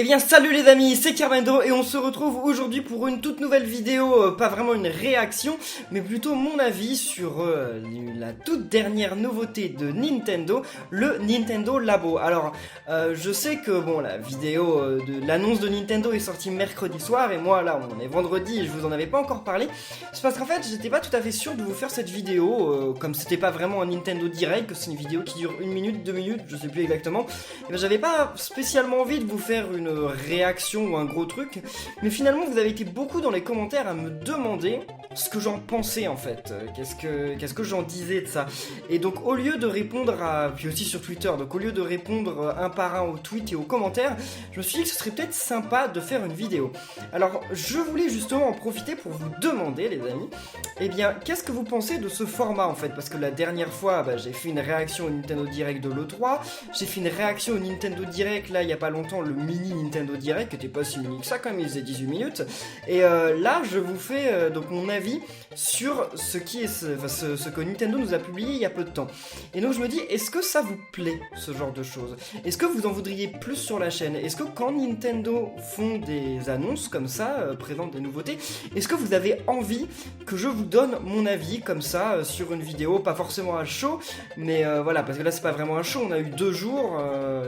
Eh bien salut les amis, c'est Carmendo et on se retrouve aujourd'hui pour une toute nouvelle vidéo, pas vraiment une réaction, mais plutôt mon avis sur la toute dernière nouveauté de Nintendo, le Nintendo Labo. Alors, je sais que bon, la vidéo de l'annonce de Nintendo est sortie mercredi soir et moi là on est vendredi et je vous en avais pas encore parlé. C'est parce qu'en fait j'étais pas tout à fait sûr de vous faire cette vidéo, comme c'était pas vraiment un Nintendo Direct, que c'est une vidéo qui dure 1 minute, 2 minutes, je sais plus exactement. Et ben, j'avais pas spécialement envie de vous faire une réaction ou un gros truc, mais finalement vous avez été beaucoup dans les commentaires à me demander ce que j'en pensais en fait, qu'est-ce que j'en disais de ça. Et donc au lieu de répondre à, puis aussi sur Twitter, donc au lieu de répondre un par un aux tweets et aux commentaires, je me suis dit que ce serait peut-être sympa de faire une vidéo. Alors je voulais justement en profiter pour vous demander les amis, eh bien qu'est-ce que vous pensez de ce format en fait, parce que la dernière fois j'ai fait une réaction au Nintendo Direct de l'E3, j'ai fait une réaction au Nintendo Direct là il y a pas longtemps, le mini Nintendo Direct qui était pas si mini que ça quand même, il faisait 18 minutes, et là je vous fais donc mon avis sur ce que Nintendo nous a publié il y a peu de temps. Et donc je me dis, est-ce que ça vous plaît ce genre de choses? Est-ce que vous en voudriez plus sur la chaîne? Est-ce que quand Nintendo font des annonces comme ça, présentent des nouveautés, est-ce que vous avez envie que je vous donne mon avis comme ça sur une vidéo, pas forcément à chaud, mais voilà, parce que là c'est pas vraiment un show, on a eu 2 jours,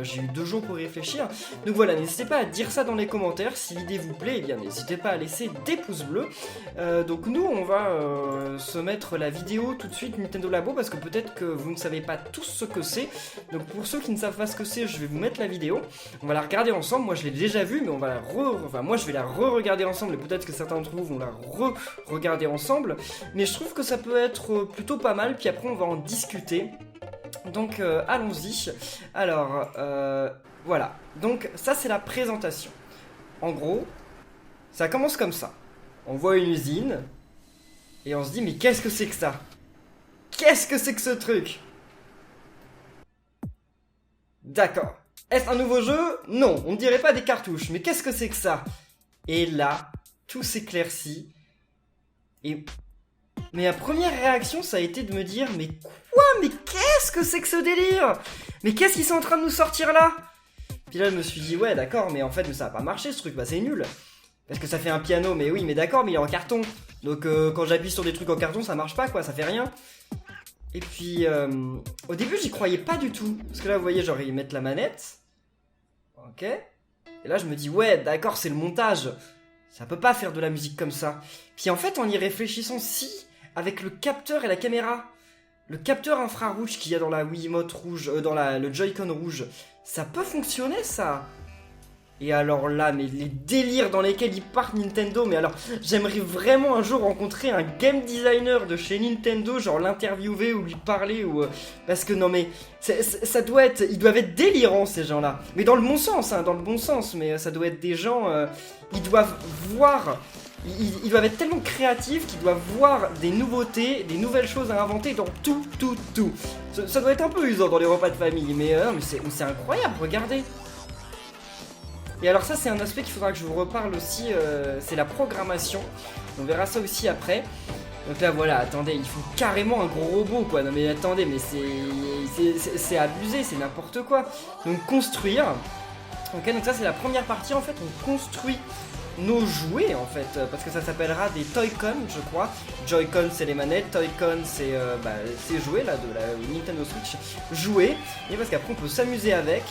j'ai eu 2 jours pour réfléchir, donc voilà, n'hésitez pas à dire ça dans les commentaires, si l'idée vous plaît, eh bien n'hésitez pas à laisser des pouces bleus. Donc nous on va se mettre la vidéo tout de suite Nintendo Labo, parce que peut-être que vous ne savez pas tous ce que c'est, donc pour ceux qui ne savent pas ce que c'est, je vais vous mettre la vidéo, on va la regarder ensemble, moi je l'ai déjà vue, mais on va la moi je vais la re-regarder ensemble, et peut-être que certains d'entre vous vont la re-regarder ensemble, mais je trouve que ça peut être plutôt pas mal, puis après on va en discuter. Donc allons-y. Alors voilà, donc ça c'est la présentation. En gros, ça commence comme ça. On voit une usine et on se dit mais qu'est-ce que c'est que ça? Qu'est-ce que c'est que ce truc? D'accord. Est-ce un nouveau jeu? Non, on ne dirait pas des cartouches, mais qu'est-ce que c'est que ça? Et là, tout s'éclaircit. Et ma première réaction, ça a été de me dire mais quoi? Mais qu'est-ce que c'est que ce délire? Mais qu'est-ce qu'ils sont en train de nous sortir là? Puis là je me suis dit ouais d'accord, mais en fait mais ça va pas marcher ce truc, bah c'est nul. Parce que ça fait un piano, mais oui mais d'accord, mais il est en carton. Donc quand j'appuie sur des trucs en carton ça marche pas quoi, ça fait rien. Et puis au début j'y croyais pas du tout. Parce que là vous voyez genre ils mettent la manette. Ok. Et là je me dis ouais d'accord c'est le montage. Ça peut pas faire de la musique comme ça. Puis en fait en y réfléchissant si, avec le capteur et la caméra, le capteur infrarouge qu'il y a dans la Wiimote rouge, dans le Joy-Con rouge, ça peut fonctionner ça. Et alors là, mais les délires dans lesquels ils partent Nintendo, mais alors j'aimerais vraiment un jour rencontrer un game designer de chez Nintendo, genre l'interviewer ou lui parler, ou parce que non mais ça doit être, ils doivent être délirants ces gens-là, mais dans le bon sens, hein, dans le bon sens, mais ça doit être des gens, ils doivent voir. Ils doivent être tellement créatifs qu'ils doivent voir des nouveautés, des nouvelles choses à inventer dans tout. Ça doit être un peu usant dans les repas de famille, mais c'est incroyable, regardez. Et alors ça c'est un aspect qu'il faudra que je vous reparle aussi, c'est la programmation. On verra ça aussi après. Donc là voilà, attendez, il faut carrément un gros robot quoi. Non mais attendez, mais c'est abusé, c'est n'importe quoi. Donc construire. Ok, donc ça c'est la première partie en fait, on construit nos jouets en fait, parce que ça s'appellera des Toy-Con je crois. Joy-Con c'est les manettes, Toy-Con c'est ces jouets là de la Nintendo Switch. Jouets, et parce qu'après on peut s'amuser avec.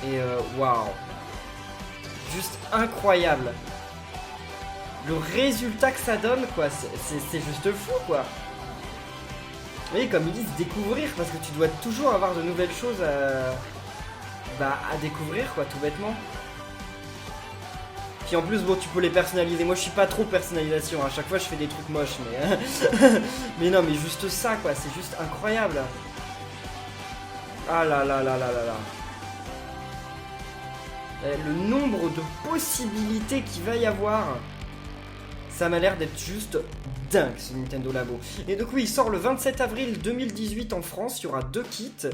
Et waouh, juste incroyable. Le résultat que ça donne quoi, c'est juste fou quoi. Vous voyez comme ils disent découvrir, parce que tu dois toujours avoir de nouvelles choses à découvrir quoi, tout bêtement. Puis en plus bon tu peux les personnaliser, moi je suis pas trop personnalisation, à chaque fois je fais des trucs moches mais mais non mais juste ça quoi, c'est juste incroyable. Ah là là là là là là. Le nombre de possibilités qu'il va y avoir, ça m'a l'air d'être juste dingue ce Nintendo Labo. Et donc oui, il sort le 27 avril 2018 en France, il y aura 2 kits,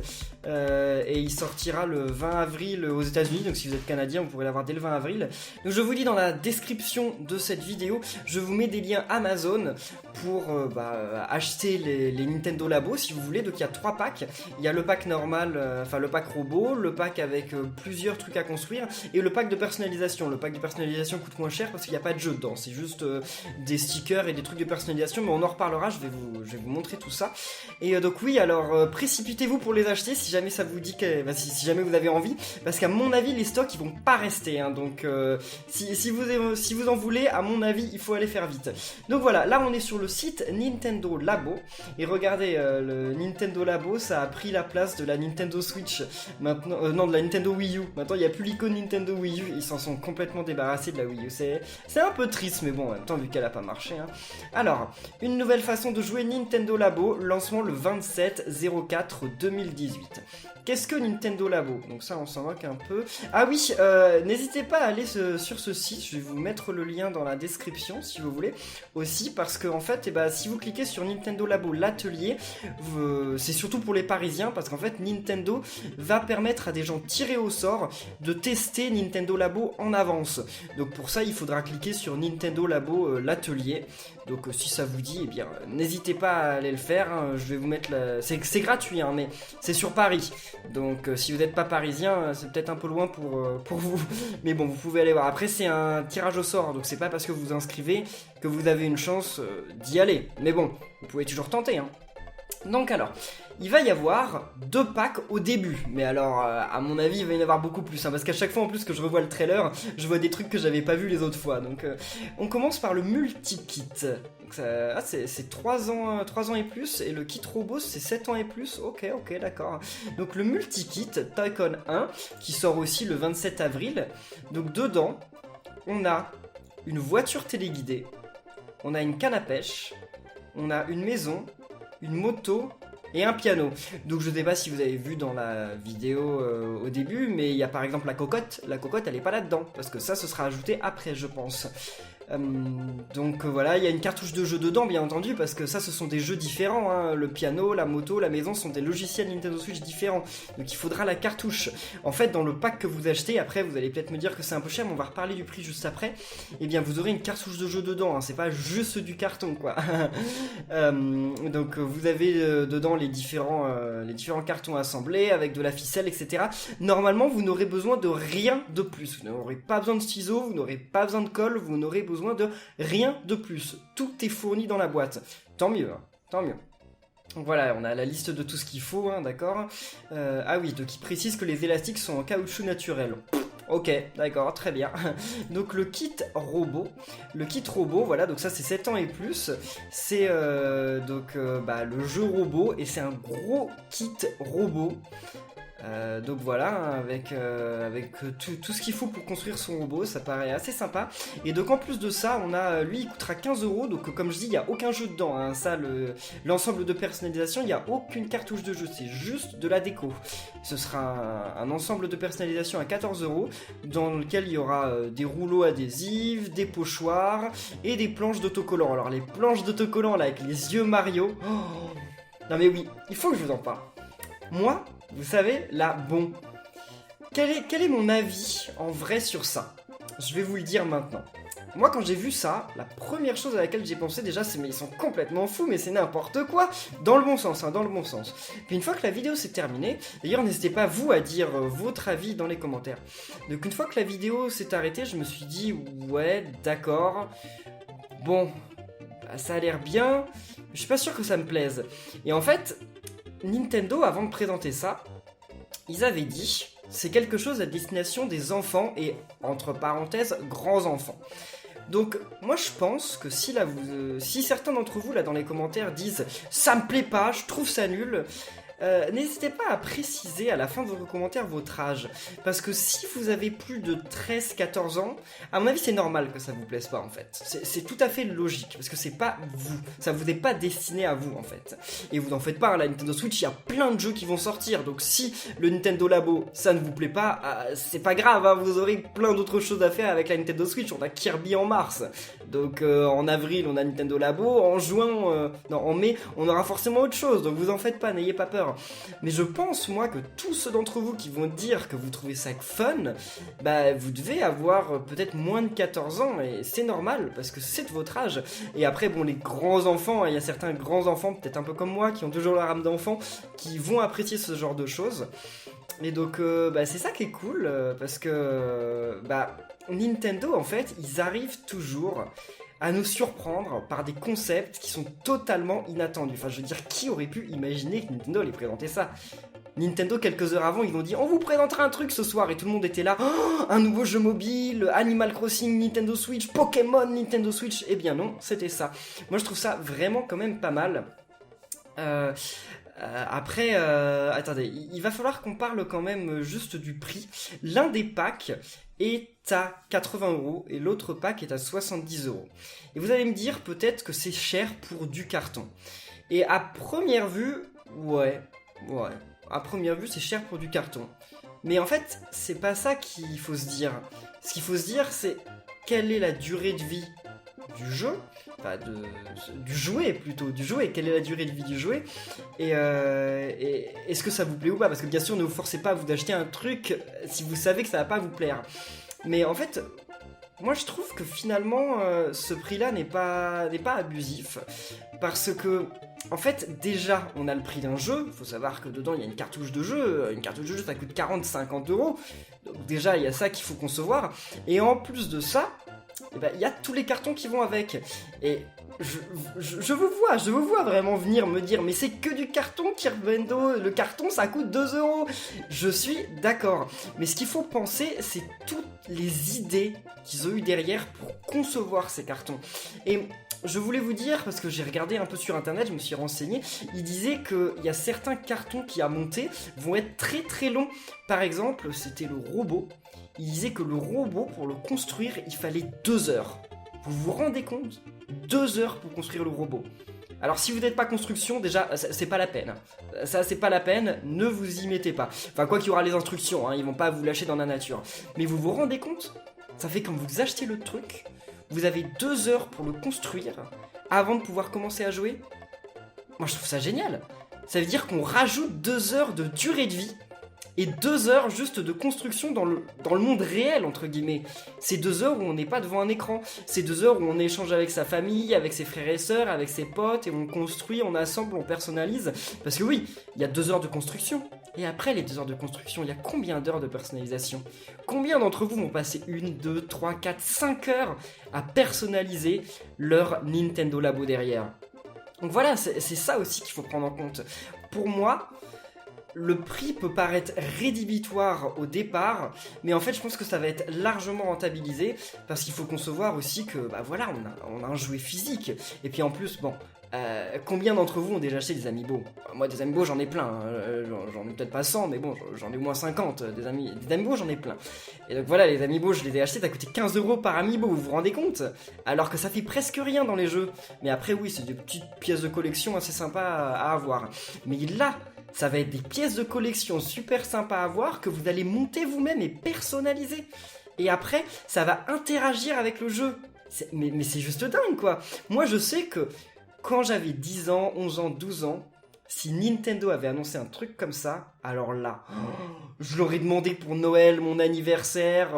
et il sortira le 20 avril aux États-Unis. Donc si vous êtes canadien, vous pourrez l'avoir dès le 20 avril. Donc je vous dis dans la description de cette vidéo, je vous mets des liens Amazon pour acheter les Nintendo Labo si vous voulez. Donc il y a 3 packs, il y a le pack normal, enfin le pack robot, le pack avec plusieurs trucs à construire, et le pack de personnalisation. Le pack de personnalisation coûte moins cher parce qu'il n'y a pas de jeu dedans, c'est juste des stickers et des trucs de personnalisation, mais on en reparlera, je vais vous montrer tout ça. Et donc oui, alors précipitez-vous pour les acheter si jamais ça vous dit si jamais vous avez envie, parce qu'à mon avis les stocks ils vont pas rester, hein, donc si vous en voulez, à mon avis il faut aller faire vite. Donc voilà, là on est sur le site Nintendo Labo, et regardez, le Nintendo Labo ça a pris la place de la Nintendo Switch maintenant, non, de la Nintendo Wii U. Maintenant il n'y a plus l'icône Nintendo Wii U, ils s'en sont complètement débarrassés de la Wii U. C'est un peu triste, mais bon, en même temps vu qu'elle a pas marché, hein. Alors, une nouvelle façon de jouer Nintendo Labo, lancement le 27/04/2018. Qu'est-ce que Nintendo Labo? Donc ça on s'en moque un peu. Ah oui, n'hésitez pas à aller sur ce site, je vais vous mettre le lien dans la description si vous voulez aussi, parce que en fait, si vous cliquez sur Nintendo Labo l'atelier, c'est surtout pour les Parisiens, parce qu'en fait Nintendo va permettre à des gens tirés au sort de tester Nintendo Labo en avance. Donc pour ça il faudra cliquer sur Nintendo Labo l'atelier. Donc si ça vous dit, eh bien n'hésitez pas à aller le faire, hein. Je vais vous mettre c'est gratuit, hein, mais c'est sur Paris. Donc si vous n'êtes pas parisien, c'est peut-être un peu loin pour vous. Mais bon, vous pouvez aller voir. Après c'est un tirage au sort, donc c'est pas parce que vous vous inscrivez que vous avez une chance d'y aller. Mais bon, vous pouvez toujours tenter, hein. Donc alors, il va y avoir 2 packs au début, mais alors à mon avis il va y en avoir beaucoup plus, hein, parce qu'à chaque fois en plus que je revois le trailer, je vois des trucs que j'avais pas vu les autres fois. Donc on commence par le multi-kit. C'est 3 ans et plus, et le kit robot c'est 7 ans et plus. Ok, d'accord. Donc le multi-kit Tycoon 1 qui sort aussi le 27 avril. Donc dedans, on a une voiture téléguidée, on a une canne à pêche, on a une maison, une moto et un piano. Donc je sais pas si vous avez vu dans la vidéo au début, mais il y a par exemple la cocotte. La cocotte elle est pas là-dedans, parce que ça ce sera ajouté après je pense. Donc voilà, il y a une cartouche de jeu dedans bien entendu, parce que ça ce sont des jeux différents, hein. Le piano, la moto, la maison sont des logiciels Nintendo Switch différents, donc il faudra la cartouche. En fait dans le pack que vous achetez, après vous allez peut-être me dire que c'est un peu cher, mais on va reparler du prix juste après. Et bien vous aurez une cartouche de jeu dedans, hein. C'est pas juste du carton quoi. Donc vous avez dedans les différents cartons assemblés avec de la ficelle, etc. Normalement vous n'aurez besoin de rien de plus, vous n'aurez pas besoin de ciseaux, vous n'aurez pas besoin de colle, vous n'aurez besoin de rien de plus. Tout est fourni dans la boîte. Tant mieux, hein. Tant mieux. Donc voilà, on a la liste de tout ce qu'il faut, hein, d'accord. Ah oui, donc il précise que les élastiques sont en caoutchouc naturel. Ok, d'accord, très bien. Donc le kit robot, voilà, donc ça c'est 7 ans et plus. C'est le jeu robot, et c'est un gros kit robot. Donc voilà, avec tout ce qu'il faut pour construire son robot, ça paraît assez sympa. Et donc en plus de ça, on a lui il coûtera 15 €. Donc comme je dis, il n'y a aucun jeu dedans, hein. Ça, l'ensemble de personnalisation, il n'y a aucune cartouche de jeu, c'est juste de la déco. Ce sera un ensemble de personnalisation à 14 € dans lequel il y aura des rouleaux adhésifs, des pochoirs et des planches d'autocollants. Alors les planches d'autocollants là avec les yeux Mario, oh non mais oui, il faut que je vous en parle. Moi, vous savez, là, bon, quel est mon avis en vrai sur ça? Je vais vous le dire maintenant. Moi, quand j'ai vu ça, la première chose à laquelle j'ai pensé déjà, c'est mais ils sont complètement fous, mais c'est n'importe quoi. Dans le bon sens, hein, dans le bon sens. Puis une fois que la vidéo s'est terminée, d'ailleurs, n'hésitez pas vous à dire votre avis dans les commentaires. Donc une fois que la vidéo s'est arrêtée, je me suis dit, ouais, d'accord, bon, ça a l'air bien, je suis pas sûr que ça me plaise. Et en fait, Nintendo, avant de présenter ça, ils avaient dit c'est quelque chose à destination des enfants et, entre parenthèses, grands enfants. Donc moi je pense que si certains d'entre vous là dans les commentaires disent ça me plaît pas, je trouve ça nul, n'hésitez pas à préciser à la fin de votre commentaire votre âge. Parce que si vous avez plus de 13-14 ans, à mon avis c'est normal que ça vous plaise pas en fait. C'est tout à fait logique, parce que c'est pas vous. Ça vous est pas destiné à vous en fait. Et vous n'en faites pas, hein, la Nintendo Switch, il y a plein de jeux qui vont sortir. Donc si le Nintendo Labo, ça ne vous plaît pas, c'est pas grave, hein, vous aurez plein d'autres choses à faire avec la Nintendo Switch. On a Kirby en mars. Donc en avril on a Nintendo Labo, en juin, non en mai on aura forcément autre chose, donc vous en faites pas, n'ayez pas peur. Mais je pense moi que tous ceux d'entre vous qui vont dire que vous trouvez ça fun, bah vous devez avoir peut-être moins de 14 ans, et c'est normal parce que c'est de votre âge. Et après bon, les grands enfants, il y a certains grands enfants peut-être un peu comme moi qui ont toujours leur âme d'enfant, qui vont apprécier ce genre de choses. Et donc c'est ça qui est cool, parce que Nintendo en fait ils arrivent toujours à nous surprendre par des concepts qui sont totalement inattendus. Enfin je veux dire, qui aurait pu imaginer que Nintendo allait présenter ça? Nintendo, quelques heures avant, ils ont dit on vous présentera un truc ce soir, et tout le monde était là, oh, un nouveau jeu mobile, Animal Crossing, Nintendo Switch, Pokémon, Nintendo Switch. Eh bien non, c'était ça. Moi je trouve ça vraiment quand même pas mal. Après, attendez, il va falloir qu'on parle quand même juste du prix. L'un des packs est à 80€ et l'autre pack est à 70€. Et vous allez me dire peut-être que c'est cher pour du carton. Et à première vue, ouais, à première vue c'est cher pour du carton. Mais en fait, c'est pas ça qu'il faut se dire. Ce qu'il faut se dire, c'est quelle est la durée de vie du jeu, enfin du jouet plutôt, du jouet, quelle est la durée de vie du jouet, et est-ce que ça vous plaît ou pas, parce que bien sûr ne vous forcez pas à vous d'acheter un truc si vous savez que ça va pas vous plaire. Mais en fait, moi je trouve que finalement ce prix-là n'est pas abusif, parce que en fait déjà on a le prix d'un jeu, il faut savoir que dedans il y a une cartouche de jeu ça coûte 40-50€, donc déjà il y a ça qu'il faut concevoir, et en plus de ça, il y a tous les cartons qui vont avec. Et je vous vois vraiment venir me dire mais c'est que du carton, Kirby-Endo, le carton ça coûte 2€. Je suis d'accord. Mais ce qu'il faut penser, c'est toutes les idées qu'ils ont eu derrière pour concevoir ces cartons. Et je voulais vous dire, parce que j'ai regardé un peu sur internet, je me suis renseigné, il disait qu'il y a certains cartons qui à monter vont être très très longs. Par exemple, c'était le robot. Il disait que le robot, pour le construire, il fallait 2 heures. Vous vous rendez compte ? 2 heures pour construire le robot. Alors si vous n'êtes pas construction, déjà, c'est pas la peine. Ça, c'est pas la peine, ne vous y mettez pas. Enfin, quoi qu'il y aura les instructions, hein, ils vont pas vous lâcher dans la nature. Mais vous vous rendez compte ? Ça fait quand vous achetez le truc, vous avez 2 heures pour le construire avant de pouvoir commencer à jouer. Moi, je trouve ça génial. Ça veut dire qu'on rajoute 2 heures de durée de vie et 2 heures juste de construction dans le monde réel, entre guillemets. C'est 2 heures où on n'est pas devant un écran. C'est 2 heures où on échange avec sa famille, avec ses frères et sœurs, avec ses potes, et on construit, on assemble, on personnalise. Parce que oui, il y a 2 heures de construction. Et après les 2 heures de construction, il y a combien d'heures de personnalisation ? Combien d'entre vous vont passer 1, 2, 3, 4, 5 heures à personnaliser leur Nintendo Labo derrière ? Donc voilà, c'est ça aussi qu'il faut prendre en compte. Pour moi, le prix peut paraître rédhibitoire au départ, mais en fait je pense que ça va être largement rentabilisé, parce qu'il faut concevoir aussi que on a un jouet physique. Et puis en plus, combien d'entre vous ont déjà acheté des Amiibo ? Moi des Amiibo j'en ai plein, j'en ai peut-être pas 100, mais bon j'en ai au moins 50, des Amiibo j'en ai plein. Et donc voilà, les Amiibo je les ai achetés, ça a coûté 15€ par Amiibo, vous vous rendez compte ? Alors que ça fait presque rien dans les jeux. Mais après oui, c'est des petites pièces de collection assez sympas à avoir. Mais là, ça va être des pièces de collection super sympas à voir, que vous allez monter vous-même et personnaliser. Et après, ça va interagir avec le jeu. Mais c'est juste dingue, quoi. Moi, je sais que quand j'avais 10 ans, 11 ans, 12 ans, si Nintendo avait annoncé un truc comme ça, alors là, je l'aurais demandé pour Noël, mon anniversaire,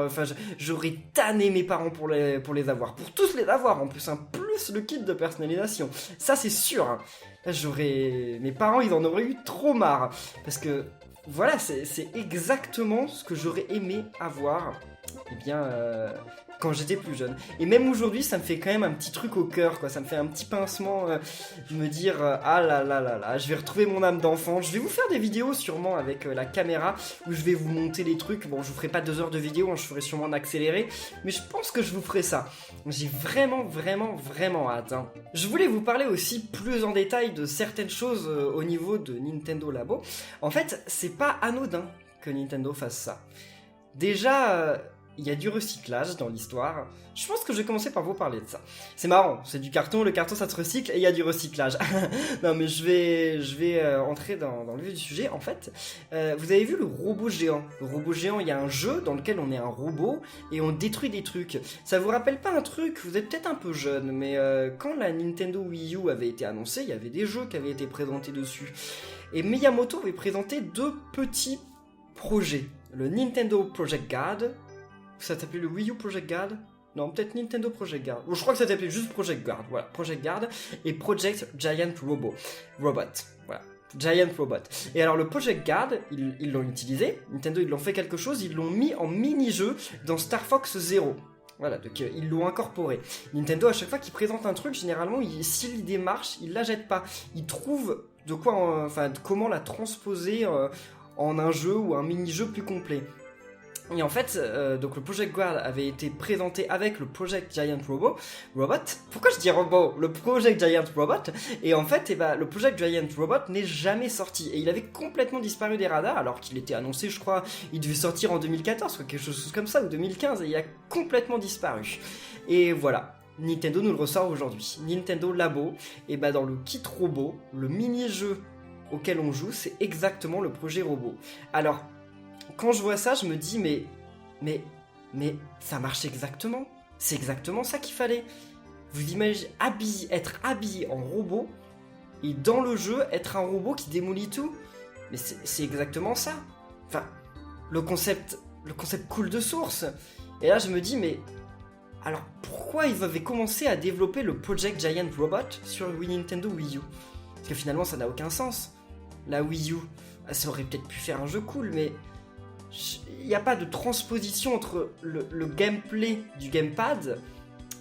j'aurais tanné mes parents pour les avoir. Pour tous les avoir, en plus, plus le kit de personnalisation. Ça, c'est sûr, hein. Mes parents, ils en auraient eu trop marre. Parce que, voilà, c'est exactement ce que j'aurais aimé avoir. quand j'étais plus jeune. Et même aujourd'hui, ça me fait quand même un petit truc au cœur, quoi. Ça me fait un petit pincement de me dire ah là là là là, je vais retrouver mon âme d'enfant. Je vais vous faire des vidéos sûrement avec la caméra où je vais vous monter les trucs. Bon, je vous ferai pas 2 heures de vidéo, hein, je ferai sûrement en accéléré, mais je pense que je vous ferai ça. J'ai vraiment hâte. Hein. Je voulais vous parler aussi plus en détail de certaines choses au niveau de Nintendo Labo. En fait, c'est pas anodin que Nintendo fasse ça. Déjà, il y a du recyclage dans l'histoire. Je pense que je vais commencer par vous parler de ça. C'est marrant, c'est du carton, le carton ça se recycle et il y a du recyclage. Non mais je vais entrer dans le vif du sujet. En fait, vous avez vu le robot géant. Le robot géant, il y a un jeu dans lequel on est un robot et on détruit des trucs. Ça vous rappelle pas un truc? Vous êtes peut-être un peu jeune, mais quand la Nintendo Wii U avait été annoncée, il y avait des jeux qui avaient été présentés dessus. Et Miyamoto avait présenté 2 petits projets. Le Nintendo Project Guard. Ça s'appelait le Wii U Project Guard? Non, peut-être Nintendo Project Guard. Bon, je crois que ça s'appelait juste Project Guard. Voilà, Project Guard et Project Giant Robot. Voilà. Giant Robot. Et alors le Project Guard, ils l'ont utilisé. Nintendo, ils l'ont fait quelque chose. Ils l'ont mis en mini-jeu dans Star Fox Zero. Voilà, donc ils l'ont incorporé. Nintendo, à chaque fois qu'il présente un truc, généralement, si l'idée marche, il la jette pas. Il trouve de quoi, comment la transposer en un jeu ou un mini-jeu plus complet. Et en fait, donc le Project Guard avait été présenté avec le Project Giant Robot. Pourquoi je dis robot? Le Project Giant Robot. Et en fait, le Project Giant Robot n'est jamais sorti. Et il avait complètement disparu des radars, alors qu'il était annoncé, je crois, il devait sortir en 2014, ou quelque chose comme ça, ou 2015, et il a complètement disparu. Et voilà. Nintendo nous le ressort aujourd'hui. Nintendo Labo, et dans le kit robot, le mini-jeu auquel on joue, c'est exactement le projet robot. Alors, quand je vois ça, je me dis, mais ça marche exactement. C'est exactement ça qu'il fallait. Vous imaginez être habillé en robot et dans le jeu, être un robot qui démolit tout. Mais c'est exactement ça. Enfin, le concept coule de source. Et là, je me dis, mais alors pourquoi ils avaient commencé à développer le Project Giant Robot sur Nintendo Wii U? Parce que finalement, ça n'a aucun sens. La Wii U, ça aurait peut-être pu faire un jeu cool, mais il n'y a pas de transposition entre le gameplay du gamepad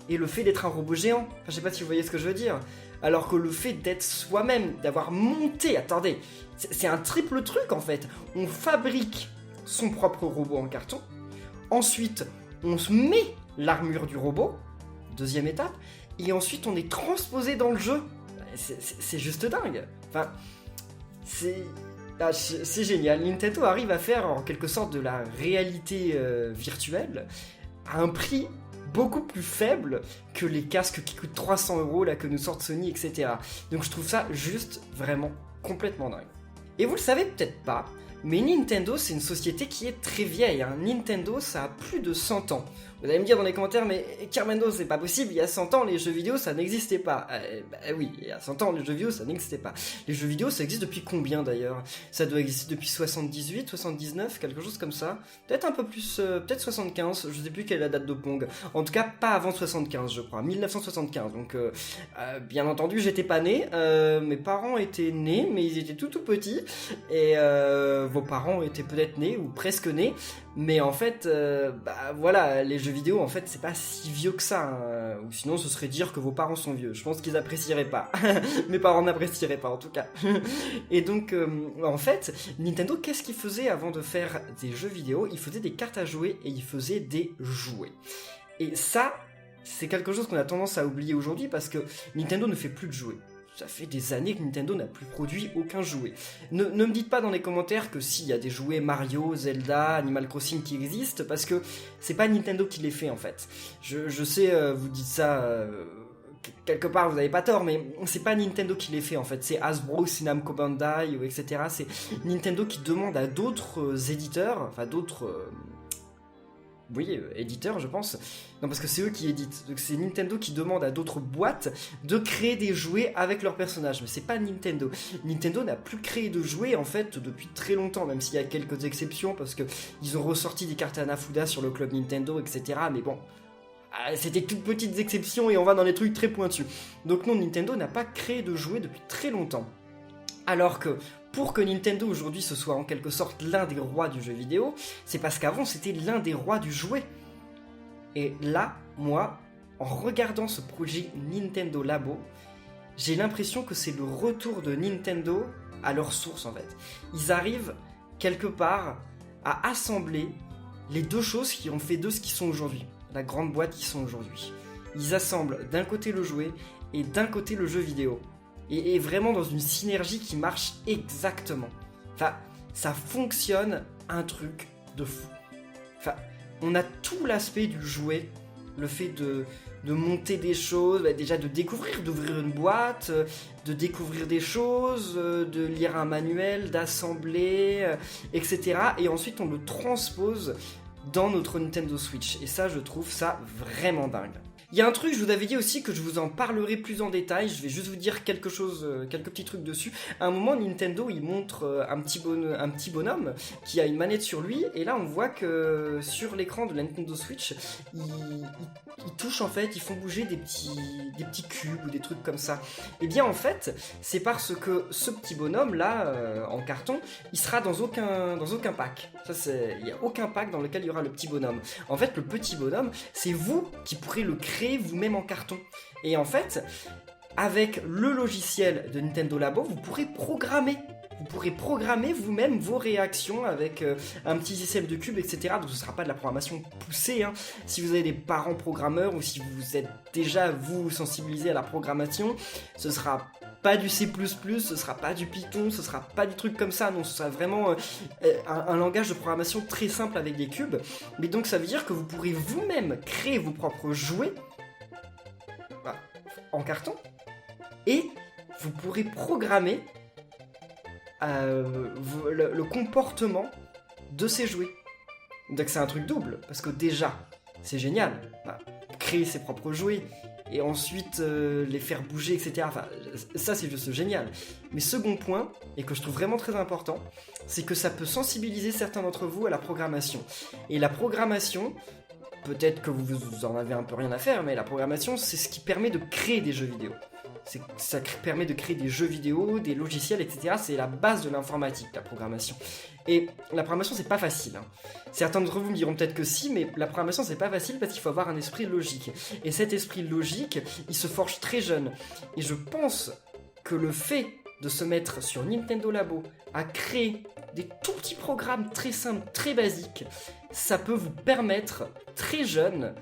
et le fait d'être un robot géant. Enfin, je sais pas si vous voyez ce que je veux dire. Alors que le fait d'être soi-même, d'avoir monté, attendez, c'est un triple truc en fait. On fabrique son propre robot en carton. Ensuite, on se met l'armure du robot, deuxième étape, et ensuite on est transposé dans le jeu. C'est juste dingue. Enfin, c'est génial. Nintendo arrive à faire en quelque sorte de la réalité virtuelle à un prix beaucoup plus faible que les casques qui coûtent 300 € là que nous sortent Sony, etc. Donc je trouve ça juste vraiment complètement dingue. Et vous le savez peut-être pas, mais Nintendo c'est une société qui est très vieille. Hein. Nintendo ça a plus de 100 ans. Vous allez me dire dans les commentaires, mais Carmendo, c'est pas possible, il y a 100 ans, les jeux vidéo, ça n'existait pas. Oui, il y a 100 ans, les jeux vidéo, ça n'existait pas. Les jeux vidéo, ça existe depuis combien d'ailleurs? Ça doit exister depuis 78, 79, quelque chose comme ça. Peut-être un peu plus, peut-être 75, je sais plus quelle est la date de Pong. En tout cas, pas avant 75, je crois, 1975. Donc, bien entendu, j'étais pas né, mes parents étaient nés, mais ils étaient tout petits, et vos parents étaient peut-être nés, ou presque nés, mais en fait, voilà, les jeux vidéo, en fait, c'est pas si vieux que ça. Hein. Ou sinon, ce serait dire que vos parents sont vieux. Je pense qu'ils apprécieraient pas. Mes parents n'apprécieraient pas, en tout cas. Et donc, en fait, Nintendo, qu'est-ce qu'ils faisaient avant de faire des jeux vidéo? Ils faisaient des cartes à jouer et ils faisaient des jouets. Et ça, c'est quelque chose qu'on a tendance à oublier aujourd'hui parce que Nintendo ne fait plus de jouets. Ça fait des années que Nintendo n'a plus produit aucun jouet. Ne me dites pas dans les commentaires que s'il y a des jouets Mario, Zelda, Animal Crossing qui existent, parce que c'est pas Nintendo qui les fait en fait. Je sais, vous dites ça, quelque part vous n'avez pas tort, mais c'est pas Nintendo qui les fait en fait. C'est Hasbro, c'est Namco Bandai, etc. C'est Nintendo qui demande à d'autres éditeurs, enfin d'autres... Oui, éditeur, je pense. Non, parce que c'est eux qui éditent. Donc c'est Nintendo qui demande à d'autres boîtes de créer des jouets avec leurs personnages. Mais c'est pas Nintendo. Nintendo n'a plus créé de jouets, en fait, depuis très longtemps, même s'il y a quelques exceptions, parce que ils ont ressorti des cartes Hanafuda sur le club Nintendo, etc. Mais bon, c'était toutes petites exceptions et on va dans les trucs très pointus. Donc non, Nintendo n'a pas créé de jouets depuis très longtemps. Alors que pour que Nintendo aujourd'hui ce soit en quelque sorte l'un des rois du jeu vidéo, c'est parce qu'avant c'était l'un des rois du jouet. Et là, moi, en regardant ce projet Nintendo Labo, j'ai l'impression que c'est le retour de Nintendo à leur source en fait. Ils arrivent quelque part à assembler les deux choses qui ont fait d'eux ce qu'ils sont aujourd'hui, la grande boîte qu'ils sont aujourd'hui. Ils assemblent d'un côté le jouet et d'un côté le jeu vidéo. Et vraiment dans une synergie qui marche exactement. Enfin, ça fonctionne un truc de fou. Enfin, on a tout l'aspect du jouet, le fait de monter des choses, déjà de découvrir, d'ouvrir une boîte, de découvrir des choses, de lire un manuel, d'assembler, etc. Et ensuite on le transpose dans notre Nintendo Switch. Et ça, je trouve ça vraiment dingue. Il y a un truc, je vous avais dit aussi que je vous en parlerai plus en détail, je vais juste vous dire quelque chose, quelques petits trucs dessus. À un moment, Nintendo, il montre un petit bonhomme qui a une manette sur lui, et là on voit que sur l'écran de la Nintendo Switch, ils touchent en fait, ils font bouger des petits cubes ou des trucs comme ça. Et bien en fait, c'est parce que ce petit bonhomme là, en carton, il sera dans aucun pack. Il n'y a aucun pack dans lequel il y aura le petit bonhomme. En fait, le petit bonhomme, c'est vous qui pourrez le créer vous-même en carton. Et en fait, avec le logiciel de Nintendo Labo, vous pourrez programmer vous-même vos réactions avec un petit système de cubes, etc. Donc ce ne sera pas de la programmation poussée. Hein. Si vous avez des parents programmeurs ou si vous êtes déjà vous sensibilisé à la programmation, ce sera pas du C++, ce sera pas du Python, ce sera pas du truc comme ça, non, ce sera vraiment un langage de programmation très simple avec des cubes. Mais donc ça veut dire que vous pourrez vous-même créer vos propres jouets en carton et vous pourrez programmer le comportement de ces jouets. Donc c'est un truc double, parce que déjà, c'est génial, créer ses propres jouets, et ensuite les faire bouger, etc. Enfin, ça c'est juste génial. Mais second point, et que je trouve vraiment très important, c'est que ça peut sensibiliser certains d'entre vous à la programmation. Et la programmation, peut-être que vous en avez un peu rien à faire, mais la programmation, c'est ce qui permet de créer des jeux vidéo. Ça permet de créer des jeux vidéo, des logiciels, etc. C'est la base de l'informatique, la programmation. Et la programmation, c'est pas facile. Hein. Certains d'entre vous me diront peut-être que si, mais la programmation, c'est pas facile parce qu'il faut avoir un esprit logique. Et cet esprit logique, il se forge très jeune. Et je pense que le fait de se mettre sur Nintendo Labo à créer des tout petits programmes très simples, très basiques, ça peut vous permettre, très jeune,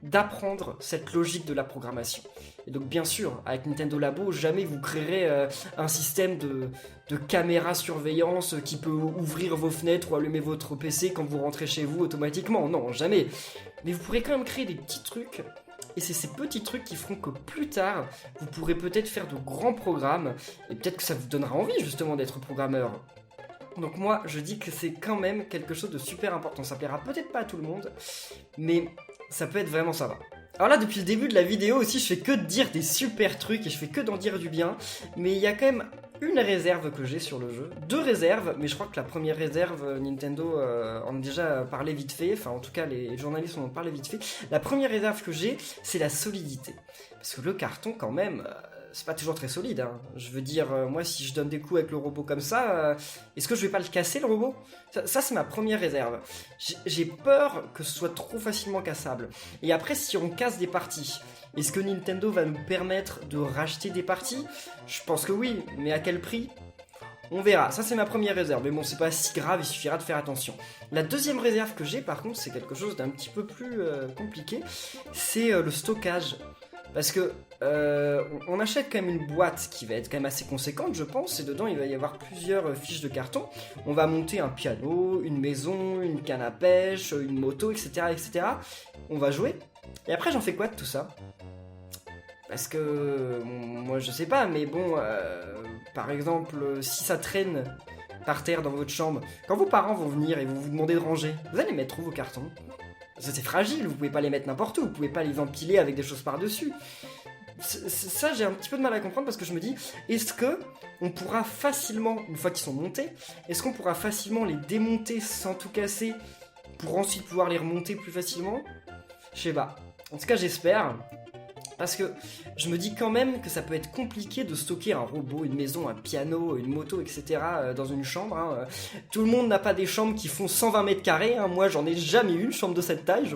d'apprendre cette logique de la programmation. Et donc bien sûr, avec Nintendo Labo, jamais vous créerez un système de caméra surveillance qui peut ouvrir vos fenêtres ou allumer votre PC quand vous rentrez chez vous automatiquement. Non, jamais. Mais vous pourrez quand même créer des petits trucs. Et c'est ces petits trucs qui feront que plus tard, vous pourrez peut-être faire de grands programmes. Et peut-être que ça vous donnera envie justement d'être programmeur. Donc moi, je dis que c'est quand même quelque chose de super important. Ça plaira peut-être pas à tout le monde, mais ça peut être vraiment sympa. Alors là, depuis le début de la vidéo aussi, je fais que de dire des super trucs et je fais que d'en dire du bien. Mais il y a quand même une réserve que j'ai sur le jeu. 2 réserves, mais je crois que la première réserve, Nintendo en a déjà parlé vite fait. Enfin, en tout cas, les journalistes en ont parlé vite fait. La première réserve que j'ai, c'est la solidité. Parce que le carton, quand même... c'est pas toujours très solide, hein. Je veux dire, moi si je donne des coups avec le robot comme ça, est-ce que je vais pas le casser le robot ? Ça c'est ma première réserve. J'ai peur que ce soit trop facilement cassable. Et après, si on casse des parties, est-ce que Nintendo va nous permettre de racheter des parties ? Je pense que oui, mais à quel prix ? On verra, ça c'est ma première réserve, mais bon c'est pas si grave, il suffira de faire attention. La deuxième réserve que j'ai par contre, c'est quelque chose d'un petit peu plus compliqué, c'est le stockage. Parce que on achète quand même une boîte qui va être quand même assez conséquente, je pense, et dedans il va y avoir plusieurs fiches de carton. On va monter un piano, une maison, une canne à pêche, une moto, etc., etc. On va jouer. Et après j'en fais quoi de tout ça ? Parce que moi je sais pas, mais bon, par exemple, si ça traîne par terre dans votre chambre, quand vos parents vont venir et vont vous demander de ranger, vous allez mettre où vos cartons ? C'est fragile, vous pouvez pas les mettre n'importe où, vous pouvez pas les empiler avec des choses par-dessus. Ça, j'ai un petit peu de mal à comprendre parce que je me dis, est-ce que on pourra facilement, une fois qu'ils sont montés, est-ce qu'on pourra facilement les démonter sans tout casser pour ensuite pouvoir les remonter plus facilement ? Je sais pas. En tout cas, j'espère. Parce que je me dis quand même que ça peut être compliqué de stocker un robot, une maison, un piano, une moto, etc. Dans une chambre. Hein. Tout le monde n'a pas des chambres qui font 120 mètres carrés. Hein. Moi, j'en ai jamais eu une chambre de cette taille.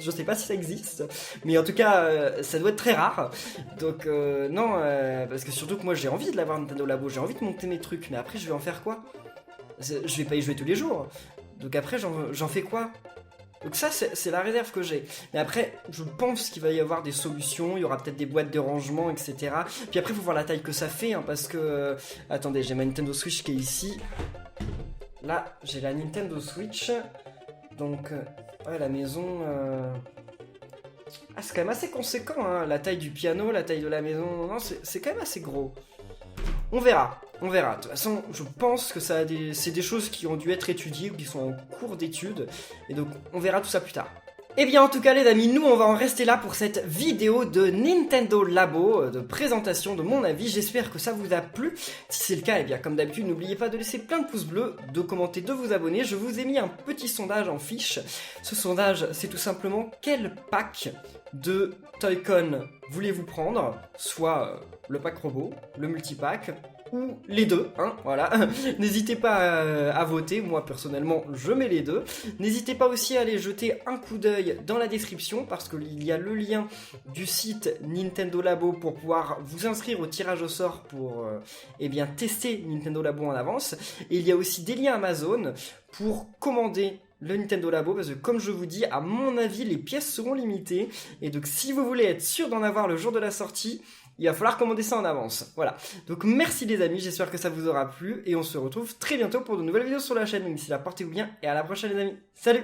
Je sais pas si ça existe. Mais en tout cas, ça doit être très rare. Donc, non, parce que surtout que moi, j'ai envie de l'avoir Nintendo Labo. J'ai envie de monter mes trucs. Mais après, je vais en faire quoi? Je vais pas y jouer tous les jours. Donc après, j'en fais quoi? Donc ça, c'est la réserve que j'ai. Mais après, je pense qu'il va y avoir des solutions. Il y aura peut-être des boîtes de rangement, etc. Puis après, il faut voir la taille que ça fait. Hein, parce que... attendez, j'ai ma Nintendo Switch qui est ici. Là, j'ai la Nintendo Switch. Donc, ouais, la maison... Ah, c'est quand même assez conséquent. Hein, la taille du piano, la taille de la maison. Non, c'est quand même assez gros. On verra. On verra. De toute façon, je pense que c'est des choses qui ont dû être étudiées ou qui sont en cours d'étude. Et donc, on verra tout ça plus tard. Et bien en tout cas les amis, nous on va en rester là pour cette vidéo de Nintendo Labo, de présentation de mon avis. J'espère que ça vous a plu. Si c'est le cas, et bien comme d'habitude, n'oubliez pas de laisser plein de pouces bleus, de commenter, de vous abonner. Je vous ai mis un petit sondage en fiche. Ce sondage, c'est tout simplement quel pack de Toy-Con voulez-vous prendre? Soit le pack robot, le multipack, ou les deux, hein, voilà. N'hésitez pas à voter, moi personnellement je mets les deux. N'hésitez pas aussi à aller jeter un coup d'œil dans la description parce qu'il y a le lien du site Nintendo Labo pour pouvoir vous inscrire au tirage au sort pour eh bien, tester Nintendo Labo en avance. Et il y a aussi des liens Amazon pour commander le Nintendo Labo parce que comme je vous dis, à mon avis les pièces seront limitées et donc si vous voulez être sûr d'en avoir le jour de la sortie, il va falloir commander ça en avance. Voilà. Donc merci les amis, j'espère que ça vous aura plu et on se retrouve très bientôt pour de nouvelles vidéos sur la chaîne. Donc d'ici là, portez-vous bien et à la prochaine les amis. Salut!